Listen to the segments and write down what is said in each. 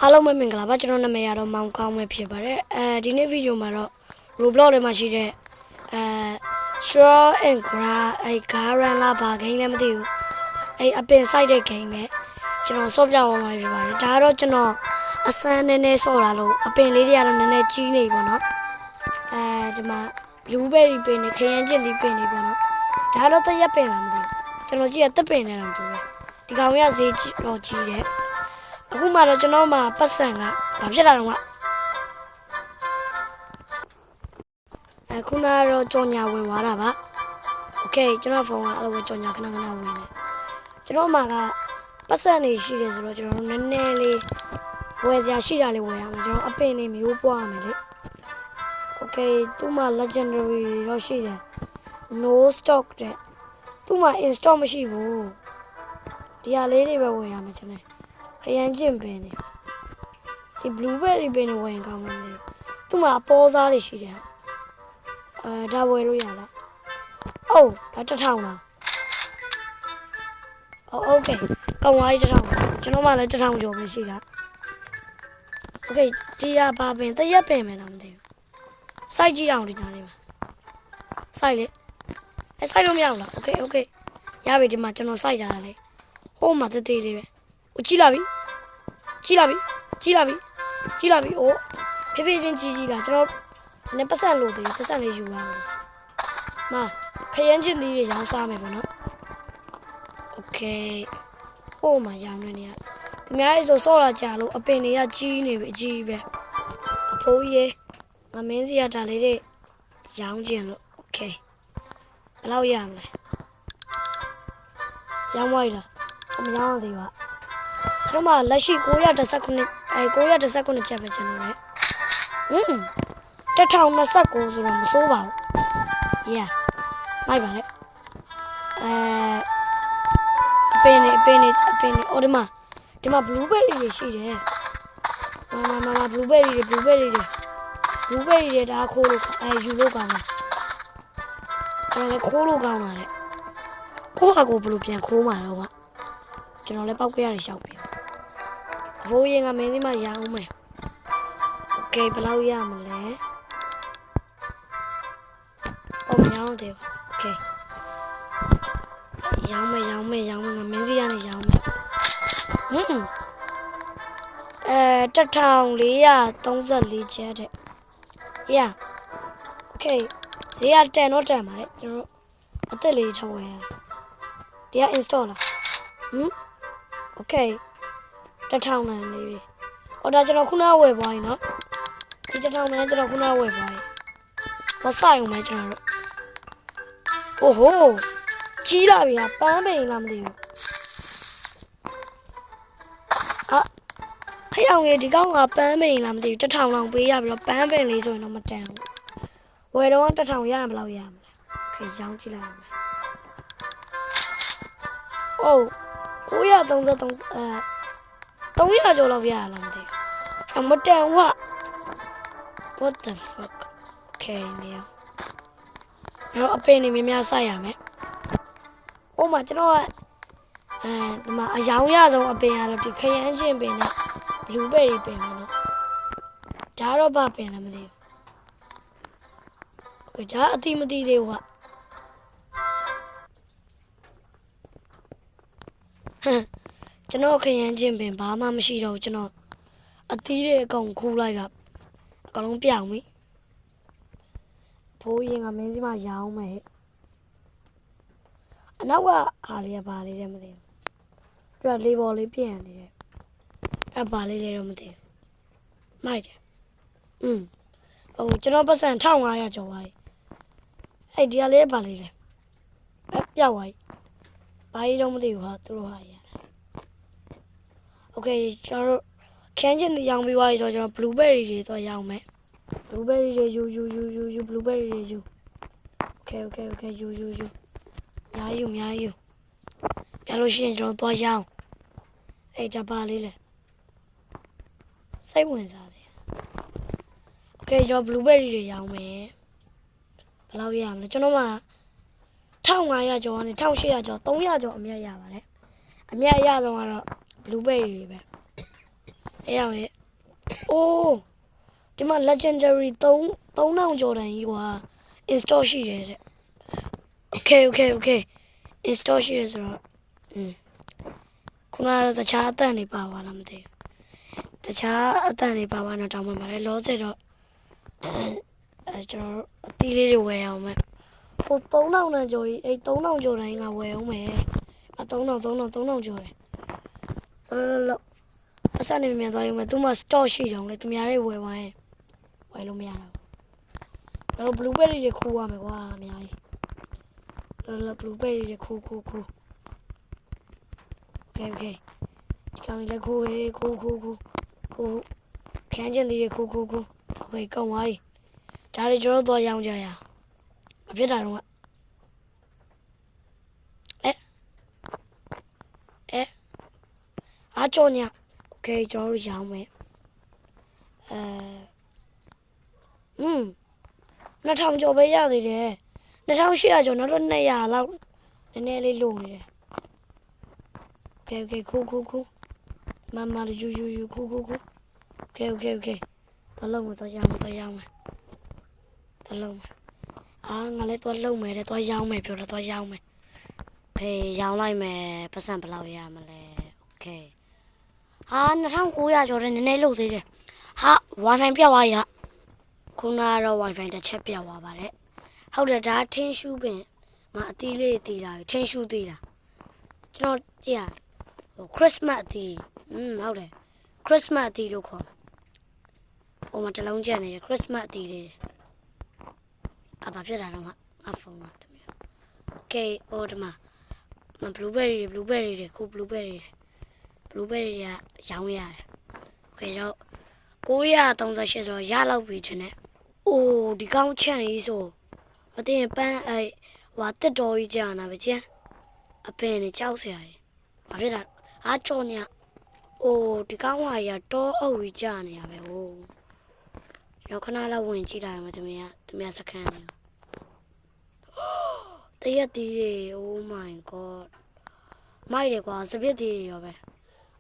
အားလုံးပဲမင်္ဂလာပါကျွန်တော်နာမည်ကတော့မောင်ကောင်းပဲဖြစ်ပါတယ်ဒီနေ့ဗီဒီယိုမှာတော့ Roblox ထဲမှာရှိတဲ့Straw and Garan လာပါဂိမ်းလည်းမသိဘူးအပင်စိုက်တဲ့ဂိမ်းပဲကျွန်တော်ဆော့ပြသွားမှာဖြစ်ပါတယ်ဒါကတော့ကျွန်တော်အစမ်းနည်းနည်းဆော့လာလို့အပင်လေးတွေကတော့နည်းနည်းကြီးနေပြီပေါ့နော်ဒီမှာ blueberry ပင်နဲ့ခရမ်းကျင်သီးပင်တွေပေါ့နော်ဒါတော့တရက်ပင်လားမသိဘူးကျွန်တော်ကြည့်ရတက်ပင်နဲ့တော့တူတယ်ဒီကောင်ကဈေးတော့ကြီးတယ်အခုမှတော့ကျွန်တော်မှပတ်စံကဘာဖြစ်လာတော့ခုနကတော့ကြော်ညာဝင်သွားတာပါโอเคကျွန်တော်ဖုန်းကအဲ့လိုကြော်ညာခဏခဏဝင်နေကျွန်တော်မှကပတ်စံနေရှိတယ်ဆိုတော့ကျွန်တော်နည်းနည်းလေးဝယ်စရာရှိတာလေးဝယ်ရမယ်ကျွန်တော်အပင်လေးမျိုးပွားမယ်လေโอเคသူ့မှာ legendary တော့ရှိတယ် no stock တဲ့သူ့မှာ install မရှိဘူးဒီဟာလေးတွေပဲဝယ်ရမယ်ကျွန်တော်ခရမ်းကျင်ပင်နေဒီ blueberry ပင်တွေဝယ်ရင်ကောင်းမှာလေသူ့မှာအပေါ်စားတွေရှိတယ်ဒါဝယ်လို့ရလားအိုးဒါ1000လားโอเคကောင်းပါပြီ1000ကျွန်တော်မှလည်း1000ကျော်ပဲရှိတာโอเคဒီရပါပင်တရက်ပင်မယ်လားမသိဘူးစိုက်ကြည့်အောင်ဒီညာလေးမှာစိုက်လေစိုက်လို့မရဘူးလားโอเคရပြီဒီမှာကျွန်တော်စိုက်ကြတာလေဟိုးမှာတေးလေးပဲဟိုကြည့်လာပြီအိုးဖေးဖေးချင်းကြီးလာကျွန်တော်နဲ့ပတ်စံလို့သေးပတ်စံလေးယူလာတယ်မခရမ်းကျင်သီးတွေရောင်းစားမယ်ပေါ့နော်โอเคဟိုးမှာရောင်းနေနေရဒီများလေးဆိုဆော့လာကြလို့အပင်တွေကကြီးနေပြီအကြီးပဲအဖိုးကြီးငမင်းစီရတာလေးတွေရောင်းကျင်လို့โอเคဘယ်လောက်ရမလဲရောင်းသွားပြီလားမရောင်းသေးပါကျွန်တော်မှလက်ရှိ919ချက်ပဲကျွန်တော်လေ1029ဆိုတော့မစိုးပါဘူး yeah မိုက်ပါလေအပင်နေအော်ဒီမှာ blueberry တွေရှိတယ်မ blueberry တွေဒါခိုးလို့ယူလို့ကောင်းတယ်ကျွန်တော်လည်းခိုးလို့ကောင်းပါတယ်ကိုယ့်ဟာကိုယ်ဘယ်လိုပြန်ခိုးမှာတော့ကျွန်တော်လည်းပောက်ကြရတယ်ရှောက်ပြီအဖိုးရင်ကမင်းဒီမှာရအောင်မယ်โอเคဘယ်လောက်ရမလဲအော်မရအောင်တယ်โอเคရောင်းမယ်ငမင်းစီကနေရောင်းမယ်1434ကျက်တဲ့ yeah okay ဈေးက10တော့10ပါလေကျွန်တော်အသက်လေးထောက်ဝယ်ရဒီက install လားokay 1000နဲ့နေပြီအော်ဒါကျွန်တော်ခုနဝယ်သွားပြီနော်ဒီ1000နဲ့ကျွန်တော်ခုနဝယ်သွားပြီမဆိုင်အောင်မယ်ကျွန်တော်တို့အိုးဟိုကြီးလာပြီပန်းပင်လားမသိဘူးဖျောင်းကြီးဒီကောင်ကပန်းပင်လားမသိဘူး1000လောက်ပေးရပြီးတော့ပန်းပင်လေးဆိုရင်တော့မတန်ဘူးဝယ်တော့1000ရရင်ဘယ်လောက်ရမလဲโอเคရောင်းကြည့်လိုက်အောင်အိုး933 300ကျော်လောက်ရလားမသိဘူးမတန်ဝ what the fuck okay နေတော့အပင်နေများစိုက်ရမယ်အိုးမှာကျွန်တော်ကဒီမှာအယောင်ရဆုံးအပင်ကတော့ဒီခရမ်းကျင်ပင်နဲ့ blueberry ပင်ပေါ့နော်ဒါတော့ဗပင်လည်းမသိဘူးဒါအတိမသိသေးဘူးကျွန်တော်ခရမ်းကျင်ပင်ဘာမှမရှိတော့ကျွန်တော်အသီးတွေအကုန်ခူးလိုက်တာအကုန်လုံးပြောင်းပြီဘိုးရင်ကမင်းစီမရောင်းမယ်အနောက်ကဟာလေးကဘာလေးလဲမသိဘူးသူကလေးပေါ်လေးပြန်နေတယ်အဲ့ဘာလေးလဲတော့မသိဘူးမိုက်တယ်ဟိုကျွန်တော်ပတ်စံ1500ကျော်ပါပြီအဲ့ဒီကလေးဘာလေးလဲအဲ့ပြောက်သွားပြီဘာကြီးတော့မသိဘူးဟာသူတို့ဟာရโอเคကျွန်တော်တို့ခန်းချင်းရောင်းပြီးသွားပြီဆိုတော့ကျွန်တော် blueberry တွေတော့ရောင်းမယ် blueberry တွေယူ blueberry တွေယူโอเคယူများယူရလို့ရှိရင်ကျွန်တော်သွားရောင်းအဲ့ဒါပါလေးလေစိတ်ဝင်စားစရာโอเคကျွန်တော် blueberry တွေရောင်းမယ်ဘယ်လောက်ရမလဲကျွန်တော်မှ1500ကျော်ကနေ1800ကျော်300ကျော်အမြတ်ရပါတယ်အမြတ်ရဆုံးကတော့ blueberry တွေပဲအဲ့အောင်ရဲ့ Oh, ဒီမှာ legendary 3000ကျော်တန်ကြီးကွာ install ရှိတယ်တဲ့ Okay. install ရှိရဆိုတော့ခုနကတော့တခြားအတန်တွေပါသွားလားမသိဘူးတခြားအတန်တွေပါသွားတော့တောင်းမှပါလေလောဆယ်တော့ကျွန်တော်အသီးလေးတွေဝယ်အောင်မယ်ဟို3000တန်ကျော်ကြီးအဲ့3000ကျော်တိုင်းကဝယ်အောင်မယ်3000ကျော်တယ်လောအစနေမြန်သွားရုံနဲ့သူမှ store ရှိကြအောင်လေသူများတွေဝယ်သွားရင်ဝယ်လို့မရတော့ဘူးတော့ blueberry တွေခိုးရမယ်ကွာအများကြီးလော blueberry တွေခိုး Okay ဒီကောင်လေးခိုးခန်းကျင်သေးတွေခိုး Okay ကောင်းပါပြီဒါတွေကျွန်တော်တော့ရောင်းကြရအဖြစ်တာတော့အားကြောညာ Okay ကျွန်တော်တို့ရောင်းမယ်2000ကျော်ပဲရသေးတယ်2800ကျော်နောက်တော့200လောက်နည်းနည်းလေးလုံနေတယ် Okay ခိုးမမယူခိုး Okay တော့လုံးမတော့ရောင်းမယ်တော့လုံးမယ်ငါလည်းတော့လုံးမယ်တဲ့တော့ရောင်းမယ်ပြောတော့တော့ရောင်းမယ် Okay ရောင်းလိုက်မယ်ပတ်စံဘယ်လောက်ရမလဲ Okay ဟာ2900ကျော်တယ်နည်းနည်းလုံသေးတယ်ဟာ Wi-Fi ပြတ်သွားရခုနကတော့ Wi-Fi တစ်ချက်ပြတ်သွားပါလေဟုတ်တယ်ဒါထင်းရှူးပင်မအသီးလေးတီးတာထင်းရှူးတီးတာကျွန်တော်ကြည့်ရChristmas အသီးဟုတ်တယ် Christmas အသီးလို့ခေါ်ဟိုမှာတစ်လုံးကျန်နေတယ် Christmas အသီးလေးဘာဖြစ်တာတော့ငါဖုန်းမှာတမန် Okay ဟိုဒီမှာ blueberry တွေခု blueberry တွေကရောင်းရတယ် Okay တော့938ဆိုတော့ရလောက်ပြီထင်တယ်အိုးဒီကောင်းချန့်ကြီးဆိုမသိရင်ပန်းဟိုတက်တော်ကြီးကြာနာပဲကျန်အပင်နဲ့ကြောက်စရာကြီးဘာဖြစ်တာအားကြော်ညာအိုးဒီကောင်းဟာကြီးတော့အုပ်ကြီးကြာနေရပဲဟိုရောက်ခဏလောက်ဝင်ကြည့်လိုက်မယ်တမန်စခန်းနေတရက်တီးရေ Oh my god မိုက်တယ်ကွာစပစ်တီးရောပဲ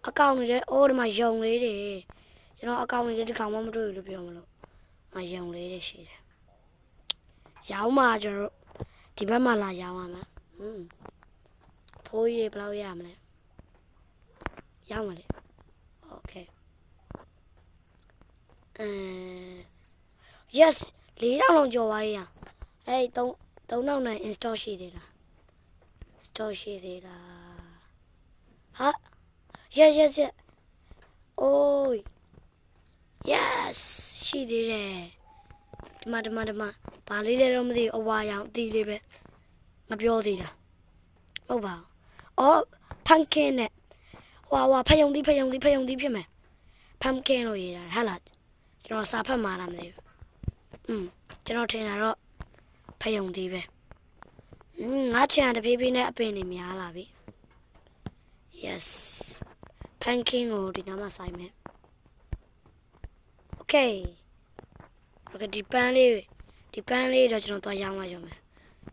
အကောင့်တွေအိုးဒီမှာယုံလေးတွေကျွန်တော်အကောင့်တွေတစ်ခါမှမတွေ့ဘူးလို့ပြောမလို့မယုံလေးတွေရှိတယ်ရောင်းမှာကျွန်တော်ဒီဘက်မှာလာရောင်းရမှာဖိုးရေဘယ်လောက်ရမလဲရောင်းမလဲ Okay yes 4000လုံးကျော်ပါရဲ့အဲ့3000နဲ့ install ရှိသေးလား install ရှိသေးလားဟာ yes oh yes ရှိသေးတယ်ဒီမှာဘာလေးလဲတော့မသိဘူးအဝါရောင်အသီးလေးပဲမပြောသေးတာဟုတ်ပါအော် pumpkin နဲ့ဟွာဖယုံသီးဖြစ်မယ် pumpkin လို့ရေးတာဟာလားကျွန်တော်စာဖတ်မှာလားမသိဘူးကျွန်တော်ထင်တာတော့ဖယုံသီးပဲငါချန်တပြေးပြေးနဲ့အပင်တွေများလာပြီ yes pumpkin ကိုဒီနားမှာစိုက်မယ် Okay ဒီပန်းလေးတော့ကျွန်တော်သွားရောင်းလိုက်ရမယ်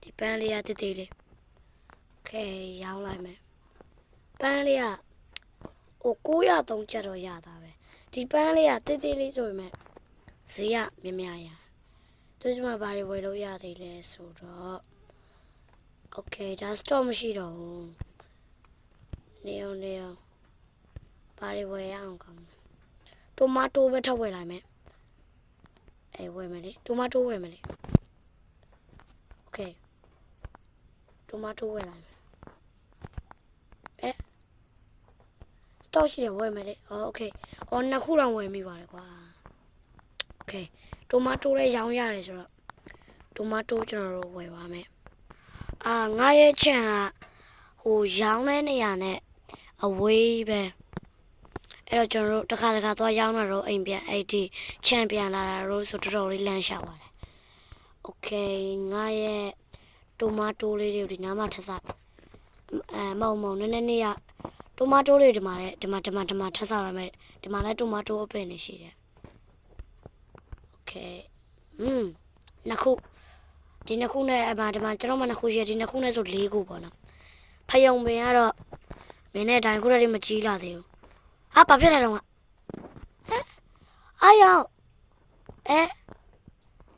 ဒီပန်းလေးကတိတ်လေး Okay ရောင်းလိုက်မယ်ပန်းလေးကဟို903ကျပ်တော့ရတာပဲဒီပန်းလေးကတိတ်လေးဆိုပေမဲ့ဈေးကများရသူ့မှာဘာတွေဝယ်လို့ရသေးလဲဆိုတော့ Okay ဒါ store မရှိတော့ဘူးနေအောင်ဘာတွေဝယ်ရအောင်ကောင်းတိုမာတိုပဲထောက်ဝယ်လိုက်မယ်ဝယ်မယ်လေတိုမာတိုဝယ်မယ်လေ Okay တိုမာတိုဝယ်လိုက်မယ်တော့ရှိတယ်ဝယ်မယ်လေOkay နှစ်ခုတော့ဝယ်မိပါတယ်ကွာ Okay တိုမာတိုလည်းရောင်းရတယ်ဆိုတော့တိုမာတိုကျွန်တော်တို့ဝယ်ပါမယ်ငါရဲ့ချန်ကဟိုရောင်းတဲ့နေရာနဲ့အဝေးပဲအဲ့တော့ကျွန်တော်တို့တစ်ခါသွားရောင်းတာတော့အိမ်ပြန်အဲ့ဒီချန်ပြန်လာတာတော့ဆိုတော်တော်လေးလမ်းလျှောက်ပါတယ် Okay ငါရဲ့တိုမာတိုလေးတွေဒီနားမှာထပ်စားမုံနည်းနည်းရတိုမာတိုလေးဒီမှာထပ်စားရမယ်ဒီမှာလည်းတိုမာတိုအပင်နေရှိတယ် Okay နှစ်ခုဒီနှစ်ခုနဲ့ဒီမှာကျွန်တော်မှနှစ်ခုရှိတယ်ဒီနှစ်ခုနဲ့ဆို4ခုပေါ့နော်ဖယုံပင်ကတော့မင်းနဲ့တိုင်းခုတည်းမကြီးလာသေးဘူးဘာဖြစ်လဲတော့ အားရအောင်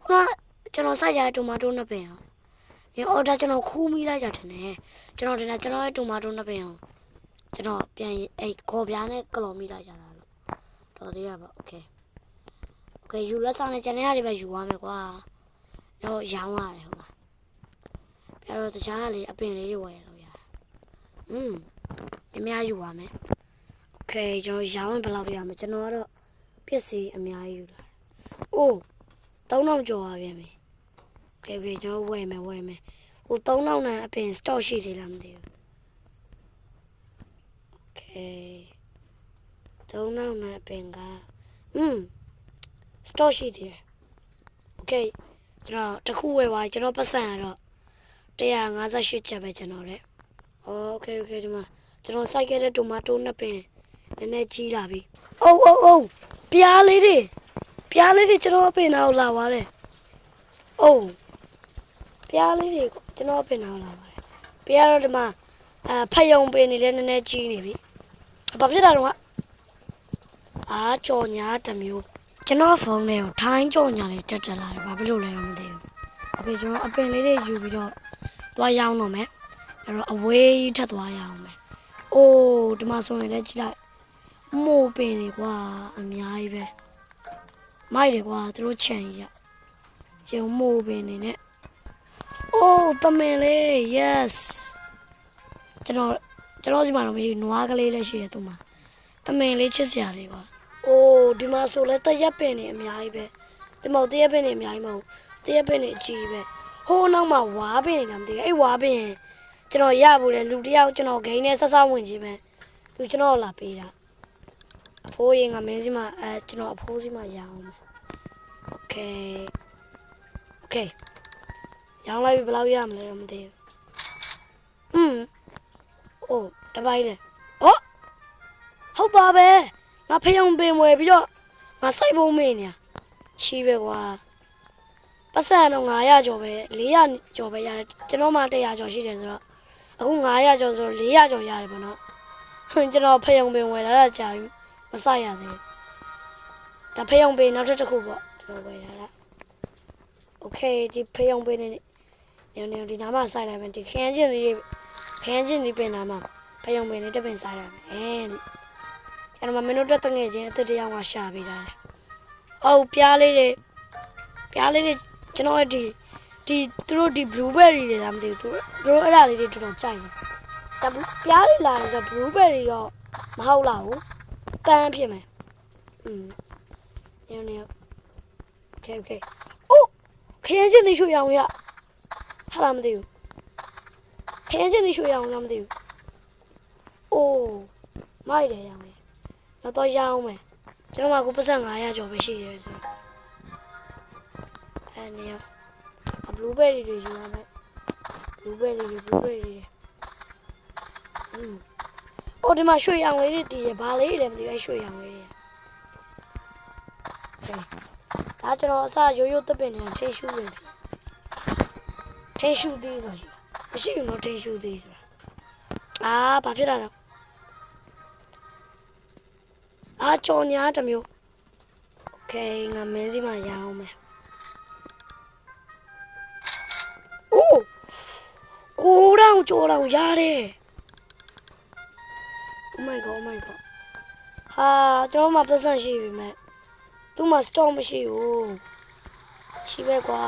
ခုနကျွန်တော်စိုက်ရတဲ့တိုမာတိုနှစ်ပင်အောင်ဒီအော်ဒါကျွန်တော်ခူးမိလိုက်ကြတယ်နဲ့ကျွန်တော်တင်တယ်ကျွန်တော်ရဲ့တိုမာတိုနှစ်ပင်အောင်ကျွန်တော်ပြန်ခေါ်ပြားနဲ့ကလော်မိလိုက်ကြတာလို့တော်သေးရပါโอเคယူလက်ဆောင်နဲ့ကျန်တဲ့ဟာတွေပဲယူသွားမယ်ကွာတော့ရောင်းရတယ်ဟိုမှာပြတော့တခြားကလေအပင်လေးတွေဝယ်ရလို့ရတယ်အများယူပါမယ်โอเคကျွန်တော်ရောင်းရင်ဘယ်လောက်ပြရမလဲကျွန်တော်ကတော့ပစ္စည်းအများကြီးယူလာအိုး3000ကျော်ပါပြန်ပြီโอเคကျွန်တော်ဝယ်မယ်ဟို3000နဲ့အပင် stock ရှိသေးလားမသိဘူးโอเค3000နဲ့အပင်ကstock ရှိသေးတယ်โอเคကျွန်တော်တစ်ခုဝယ်သွားကျွန်တော်ပတ်စံရတော့158ချက်ပဲကျွန်တော်တဲ့โอเคဒီမှာကျွန်တော်စိုက်ခဲ့တဲ့တိုမာတိုနှစ်ပင်နည်းနည်းကြီးလာပြီအိုးပြားလေးတွေကျွန်တော်အပင်နောက်လာသွားတယ်ပြားလေးတွေကျွန်တော်အပင်နောက်လာပါတယ်ပြားတော့ဒီမှာဖယုံပင်နေလဲနည်းနည်းကြီးနေပြီဘာဖြစ်တာလဲကြော်ညာတစ်မျိုးကျွန်တော်ဖုန်းထဲကိုထိုင်းကြော်ညာလေးတက်လာတယ်ဘာဖြစ်လို့လဲတော့မသိဘူးโอเคကျွန်တော်အပင်လေးတွေယူပြီးတော့သွားရောင်းတော့မယ်အဲ့တော့အဝေးထပ်သွားရအောင်မယ်ဒီမှာဆိုရင်လည်းကြည့်လိုက်မိုးပင်တွေကွာအများကြီးပဲမိုက်တယ်ကွာသူတို့ခြံကြီးကျုံမိုးပင်နေနဲ့သမင်လေး yes ကျွန်တော်ဒီမှာတော့မရှိနွားကလေးလည်းရှိတယ်သူမှာသမင်လေးချစ်စရာလေးကွာဒီမှာဆိုလဲတရက်ပင်နေအများကြီးပဲဒီမှာတရက်ပင်နေအများကြီးမဟုတ်တရက်ပင်နေအကြီးပဲဟိုးနောက်မှာဝါပင်နေတာမသိဘူးအဲ့ဝါပင်ကျွန်တော်ရဖို့လေလူတယောက်ကျွန်တော်ဂိမ်းနဲ့ဆက်ဆက်ဝင်ခြင်းပဲသူကျွန်တော်လာပေးတာအဖိုးရင်ကမင်းစီမှာကျွန်တော်အဖိုးစီမှာရအောင်မယ်โอเคရောင်းလိုက်ပြီဘယ်လောက်ရမလဲတော့မသိဘူးတပိုင်းလေဟုတ်ပါပဲငါဖယုံပင်ဝယ်ပြီးတော့ငါစိုက်ဖို့မေ့နေချီးပဲကွာပတ်စံတော့900ကျော်ပဲ400ကျော်ပဲရတယ်ကျွန်တော်မှ100ကျော်ရှိတယ်ဆိုတော့အခု900ကျော်ဆို400ကျော်ရတယ်ပေါ့နော်ကျွန်တော်ဖယုံပင်ဝယ်လာတာကြာပြီမစိုက်ရသေးဘူးဒါဖယုံပင်နောက်တစ်ခုပေါ့ကျွန်တော်ဝယ်လာတာโอเคဒီဖယုံပင်နေဒီနားမှာစိုက်လိုက်မယ်ဒီခရမ်းချင်းစီပင်နားမှာဖယုံပင်နဲ့တပင်စိုက်ရမယ်အဲ့တော့မင်းတို့တက်ငယ်ချင်းအသက်တယောက်ကရှာပေးတာလေပြားလေးတွေကျွန်တော်ဒီသူတို့ဒီ blueberry တွေလားမသိဘူးသူတို့အဲ့ဒါလေးတွေတော်တော်ကြိုက်တယ်ဒါပြားလေးလာတယ်ဆို blueberry တော့မဟုတ်လားဘူးကန်းဖြစ်မယ်နေโอเคခရမ်းချင်းတွေရွှေရောင်ရဟာလားမသိဘူးခရမ်းချင်းတွေရွှေရောင်လားမသိဘူးမိုက်တယ်ရောင်လေတော့ရောင်းမယ်ကျွန်တော်ကပတ်စံ900ကျော်ပဲရှိတယ်ဆိုအဲ့နေရblueberry တွေယူရမယ် blueberry တွေဒီမှာရွှေရောင်လေးတွေတည်ရဘာလေးတွေလည်းမသိဘူးရွှေရောင်လေးတွေဒါကျွန်တော်အစရိုးတက်ပင်နေတာထိရှူးဝင်ထိရှူးသေးဆိုရှိမရှိဘူးနော်ထိရှူးသေးဆိုတာဘာဖြစ်တာလဲကြော်ညာတစ်မျိုးโอเคငါမင်းစီမှာရအောင်မယ်ကိုတောင်ကြော်တောင်ရတယ် Oh my god ကျွန်တော်မှပတ်စံရှိပြီမဲ့သူ့မှာ stock မရှိဘူးရှိပဲကွာ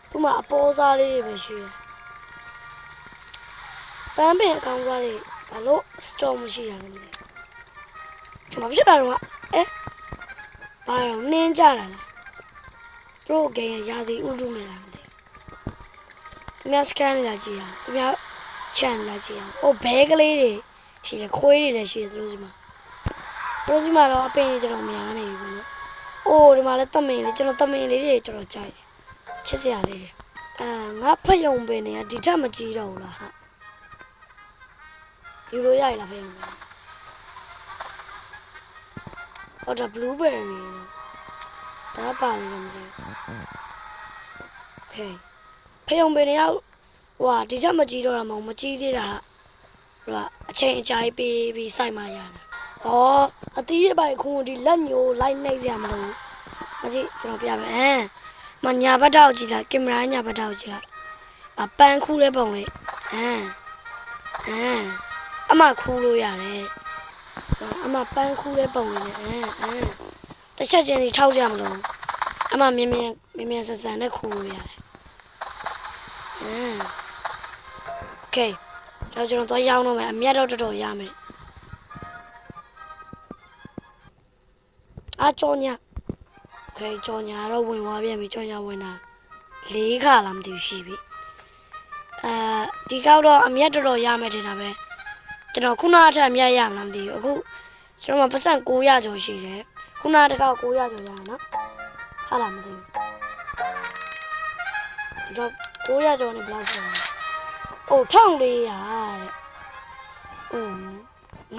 သူ့မှာအပေါ်စားလေးတွေပဲရှိတယ်ပန်းပင်အကောင်စားလေးဘာလို့ stock မရှိရလဲမသိဘူးဘာဖြစ်တာလဲဘာတော့နင်းကြတာလားသူတို့ဂိမ်းရာသီဥတုနဲ့လားမသိဘူးသူများ scan လာကြည့်ရသူများ channel လာကြည့်ရဘဲကလေးတွေရှိတယ်ခွေးတွေလည်းရှိတယ်သူတို့စီမှာတော့အပင်ကျွန်တော်များနေပြီနော်ဒီမှာလည်းတမင်လေးကျွန်တော်တမင်လေးတွေတော်တော်ကြိုက်တယ်ချစ်စရာလေးတွေငါဖယုံပင်တွေကဒီထက်မကြီးတော့ဘူးလားဟာယူလို့ရရလားဖယုံပင်ဒါ blueberry ဒါပါနေတယ်မသိဘူးโอเคဖယုံပင်တွေကဒီထက်မကြီးတော့တာမကြီးသေးတာဟာအချိန်အကြာကြီးပြီးစိုက်မှရတာ အသီးတွေပိုင်ခုံဒီလက်ညိုလိုက်နှိပ်ကြမလို့မကြည့်ကျွန်တော်ပြမယ်မညာဘက်တောက်ကြည့်လားကင်မရာညာဘက်တောက်ကြည့်လားပန်းခူးတဲ့ပုံလေးအမခူးလို့ရတယ်အမပန်းခူးတဲ့ပုံလေးနဲ့တစ်ချက်ချင်းစီထောက်ကြမလို့အမမြင်ဆန်ဆန်နဲ့ခူးလို့ရတယ်โอเคကျွန်တော်တော့ရောင်းတော့မယ်အမြတ်တော့တော်တော်ရမယ်ကြောညာโอเคကြောညာတော့ဝင်သွားပြန်ပြီကြောညာဝင်တာ4ခါလားမသိဘူးရှိပြီဒီကောက်တော့အမြတ်တော်တော်ရမယ်ထင်တာပဲကျွန်တော်ခုနအထက်အမြတ်ရမလားမသိဘူးအခုကျွန်တော်ပတ်စံ900ကျော်ရှိတယ်ခုနတစ်ခေါက်900ကျော်ရတာနော်ဟာလားမသိဘူးဒီတော့900ကျော်နဲ့ဘယ်လောက်ပြန်လဲအိုး1400တဲ့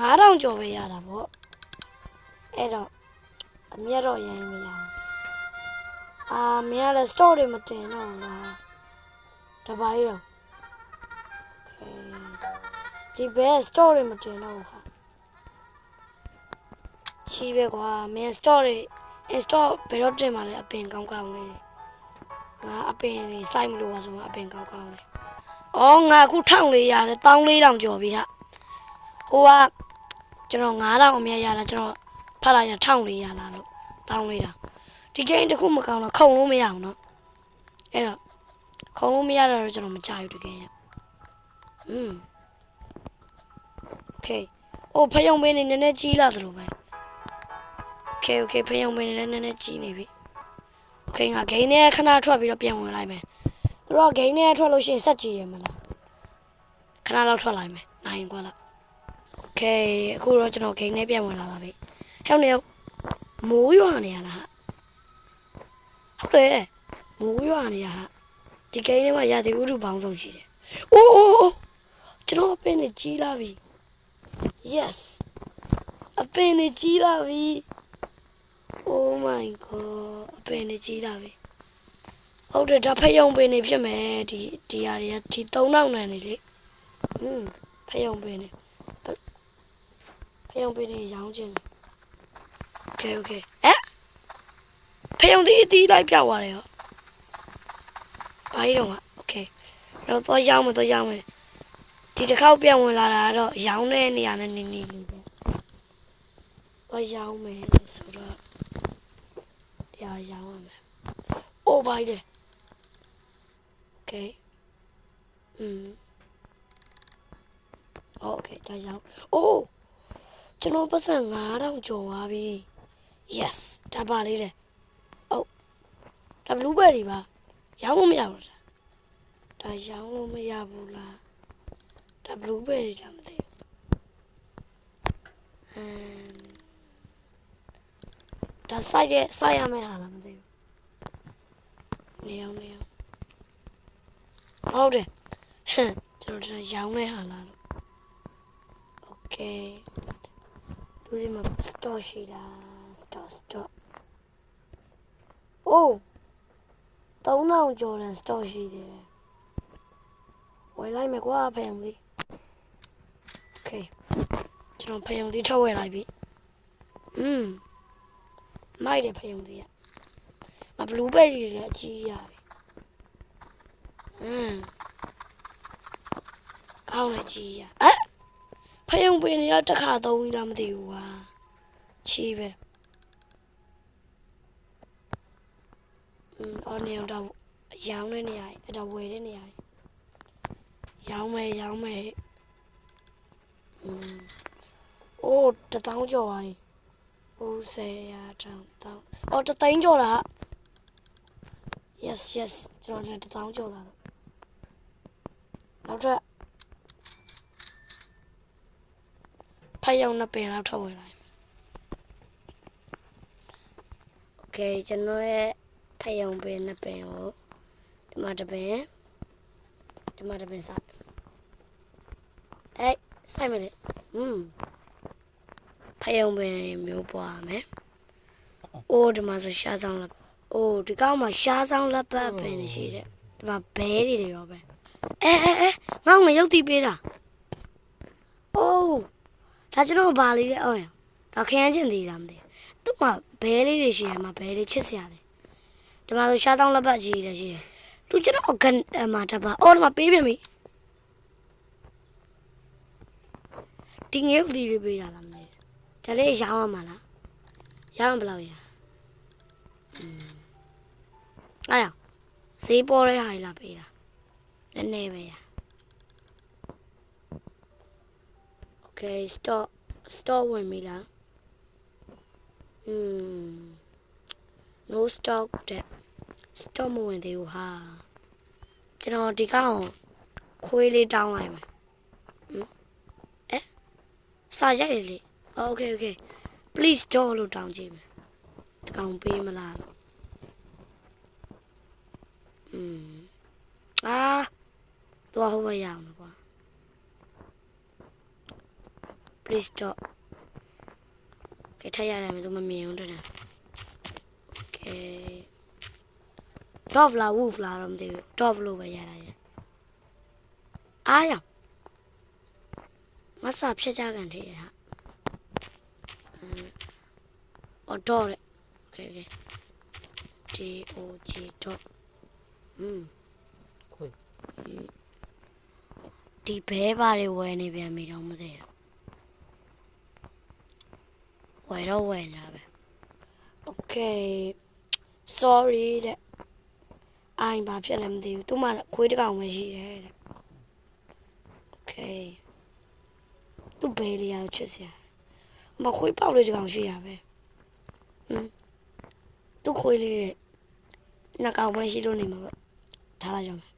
9000ကျော်ပဲရတာပေါ့အဲ့တော့အမြတ်တော့ရရင်မရဘူးမင်းကလည်း store တွေမတင်တော့လားတပိုင်းတော့ဒီဘက် store တွေမတင်တော့ဟာချီးပဲကွာမင်း store တွေ install ဘယ်တော့တင်မှလဲအပင်ကောင်းကောင်းလေးငါအပင်တွေစိုက်မလို့ပါဆိုမှအပင်ကောင်းကောင်းလေးငါအခု1400ရတယ်14000ကျော်ပြီဟာဟိုကကျွန်တော်9000အမြတ်ရတာကျွန်တော်ဖတ်လိုက်ရ1400လားလို့14000ဒီကိန်းတစ်ခုမကောင်းတော့ခုံလို့မရအောင်နော်အဲ့တော့ခုံလို့မရတော့ကျွန်တော်မကြဘူးဒီကိန်းရโอเคဖယုံပင်နေနည်းနည်းကြီးလာသလိုပဲโอเคဖယုံပင်နေနည်းနည်းကြီးနေပြီโอเคငါဂိမ်းနဲ့ခဏထွက်ပြီးတော့ပြန်ဝင်လိုက်မယ်သူတို့ဂိမ်းနဲ့ထွက်လို့ရှိရင်ဆက်ကြည့်ရမလားခဏလောက်ထွက်လိုက်မယ်နိုင်ကွာလားโอเคအခုတော့ကျွန်တော်ဂိမ်းနဲ့ပြန်ဝင်လာပါပြီဟဲ့နေမိုးရွာနေရလားဟုတ်တယ်မိုးရွာနေရဟာဒီဂိမ်းထဲမှာရာသီဥတုပေါင်းစုံရှိတယ်အိုးကျွန်တော်အပင်နဲ့ကြီးလာပြီ yes အပင်နဲ့ကြီးလာပြီ oh my god အပင်နဲ့ကြီးလာပြီဟုတ်တယ်ဒါဖယုံပင်နေဖြစ်မယ်ဒီဟာတွေကဒီ3000နန်းနေလေဖယုံပင်နေရောင်းခြင်းโอเคဖယုံဒီအတီးလိုက်ပြောက်သွားတယ်ဟောဘာကြီးတော့โอเคတော့ရောင်းမယ်ဒီတစ်ခေါက်ပြန်ဝင်လာတာတော့ရောင်းတဲ့နေရာနဲ့နေနေလို့ပဲရောင်းမယ်ဆိုတော့ရောင်းရမယ်အိုးပါလေโอเคโอเคဒါရောင်းအိုးကျွန်တော်ပတ်စံ9000ကျော်သွားပြီ yes ဒါပါလေးလေဒါဘလူးဘယ်တွေပါရောင်းလို့မရဘူးဒါရောင်းလို့မရဘူးလားဒါဘလူးဘယ်တွေလားမသိဘူးဒါစိုက်ရမယ့်ဟာလားမသိဘူးနေအောင်ဟုတ်တယ်ကျွန်တော်ရောင်းတဲ့ဟာလားလို့โอเคသူဒီမှာ store ရှိတာ store အိုး3000ကျော်တဲ့ store ရှိတယ်ဝယ်လိုက်မယ်ကွာဖယံလေးโอเคကျွန်တော်ဖယံလေးထုတ်ဝယ်လိုက်ပြီမိုက်တယ်ဖယံလေးကဘလူးဘယ်ရီတွေလည်းအကြီးရတယ်ကောင်းလည်းကြီးရဖယံပင်တွေတော့တစ်ခါသုံးပြီးတော့မသိဘူးကွာချီးပဲနေတော့ရောင်းတဲ့နေရာအဲ့ဒါဝယ်တဲ့နေရာရောင်းမယ်အိုး1000ကျော်ပါ90ရာ1000တသိန်းကျော်လား yes ကျွန်တော်1000ကျော်လာတော့နောက်ထပ်ဖယုံနှစ်ပင်လောက်ထုတ်ဝယ်လိုက်โอเคကျွန်တော်ရဲ့ဖယုံပင်နှစ်ပင်ကိုဒီမှာတစ်ပင်စိုက်စိုက်မယ်လေဖယုံပင်မျိုးပွားမယ်အိုးဒီမှာဆိုရှားဆောင်လက်အိုးဒီကောက်မှာရှားဆောင်လက်ပတ်ပင်ရှိတယ်ဒီမှာဘဲတွေရောပဲငေါ့ငရုတ်တီးပေးတာအိုးဒါကျွန်တော်ဘာလေးလဲဒါ ဒါခရမ်းကျင်သေးလားမသိသူ့မှာဘဲလေးတွေရှိတယ်မှာဘဲလေးချစ်စရာလေဒီမှာဆိုရှားတောင်းလက်ပတ်ကြီးတယ်ရှိတယ်သူကျွန်တော်ကန်မှာတပါအော်ဒီမှာပေးပြန်ပြီဒီငယ်ကလေးတွေပေးရလားမသိဒါလေးရောင်းရမှာလားရောင်းဘယ်လောက်ရအဲ့ရဈေးပေါ်တဲ့ဟာလာပေးတာနည်းနည်းပဲရ Okay stop ဝင်ပြီလားno stock တဲ့ stop မဝင်သေးဘူးဟာကျွန်တော်ဒီကောင်ခွေးလေးတောင်းလိုက်မယ်စာရိုက်လေ Okay please stop လို့တောင်းကြည့်မယ်ဒီကောင်ပေးမလားလို့တော့ဟိုဘက်ရအောင်ကွာ please stop ကဲထည့်ရတယ်မသူမမြင်ဘူးတဲ့ Okay drop လာ wolf လာတော့မသိဘူး drop လို့ပဲရတာရဲ့အားရမဆာဖြတ်ကြကန်ထဲဟာတော့တဲ့ Okay dog dot ခွေ ဒီဘဲပါတွေဝယ်နေပြန်ပြီတော့မသိဘူးဝယ်တော့ဝယ်နေတာပဲ Okay sorry တဲ့အိုင်ဘာဖြစ်လဲမသိဘူးသူမှခွေးတစ်ကောင်ပဲရှိတယ်တဲ့ Okay သူဘဲလေးရချစ်စရာမခွေးပေါက်လေးတစ်ကောင်ရှိရပဲသူခွေးလေးတဲ့နှစ်ကောင်ပဲရှိလို့နေမှာပေါ့ထားလိုက်ကြမယ်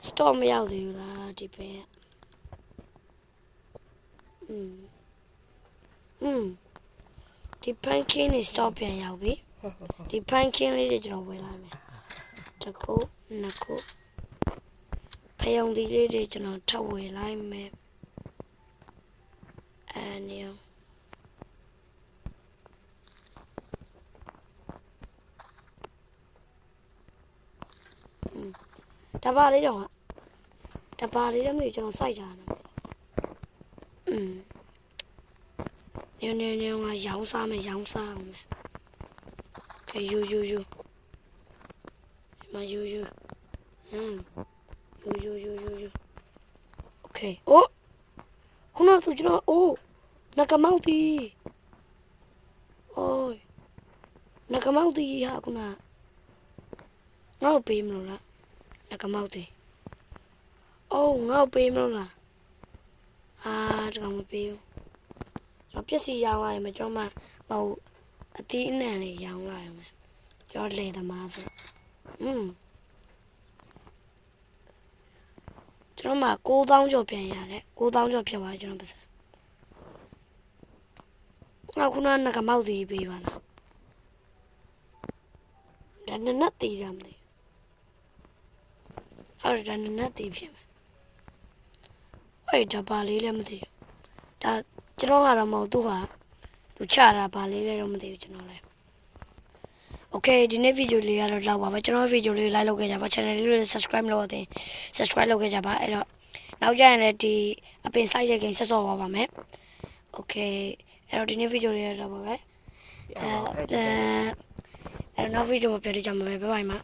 stop မရောက်သေးဘူးလားဒီဘဲဒီ pumpkin နဲ့ stop ပြန်ရောက်ပြီဒီ pumpkin လေးတွေကျွန်တော်ဝယ်လိုက်မယ်တစ်ခုနှစ်ခုဖယုံဒီလေးတွေကျွန်တော်ထပ်ဝယ်လိုက်မယ်and youတပါလေးတော့တပါလေးလည်းမသိကျွန်တော်စိုက်ကြတာညငါရောင်းစားမယ်အောင်မယ်ကဲယူမယူယူโอเคโอ้ခုနကကျွန်တော်အိုးနကမောက်တီအိုးနကမောက်တီဟာခုနငါ့ကိုပေးမလို့လားနကမောက်တီအိုးငါ့ကိုပေးမလို့လားတကောင်မပေးဘူးကျွန်တော်ပြက်စီရောင်းလိုက်မယ်ကျွန်တော်မှဟိုအသီးအနှံလေးရောင်းလိုက်မယ်ကျွန်တော်လေသမားဆိုကျွန်တော်မှ9000ကျော်ပြန်ရတယ်9000ကျော်ဖြစ်သွားကျွန်တော်ပါစခုနကမောက်သေးပေးပါလားဒါနတ်သေးတယ်မသိဟုတ်တယ်ဒါနတ်သေးဖြစ်မယ်အဲ့ဒါပါလေးလည်းမသိဒါကျွန်တော်ကတော့မဟုတ်သူချတာပါလေးလည်းတော့မသိဘူးကျွန်တော်လည်း Okay ဒီနေ့ဗီဒီယိုလေးကတော့လောက်ပါပဲကျွန်တော်ဗီဒီယိုလေး like လုပ်ခဲ့ကြပါ channel လေးကို subscribe လုပ်အောင် subscribe လုပ်ခဲ့ကြပါအဲ့တော့နောက်ကြရင်လည်းဒီအပင် site ရဲ့ game ဆက်စောပါမယ် Okay အဲ့တော့ဒီနေ့ဗီဒီယိုလေးကတော့ပါပဲအဲ့နောက်ဗီဒီယိုမှာပြန်တွေ့ကြမှာပဲဘိုင်ဘိုင်ပါ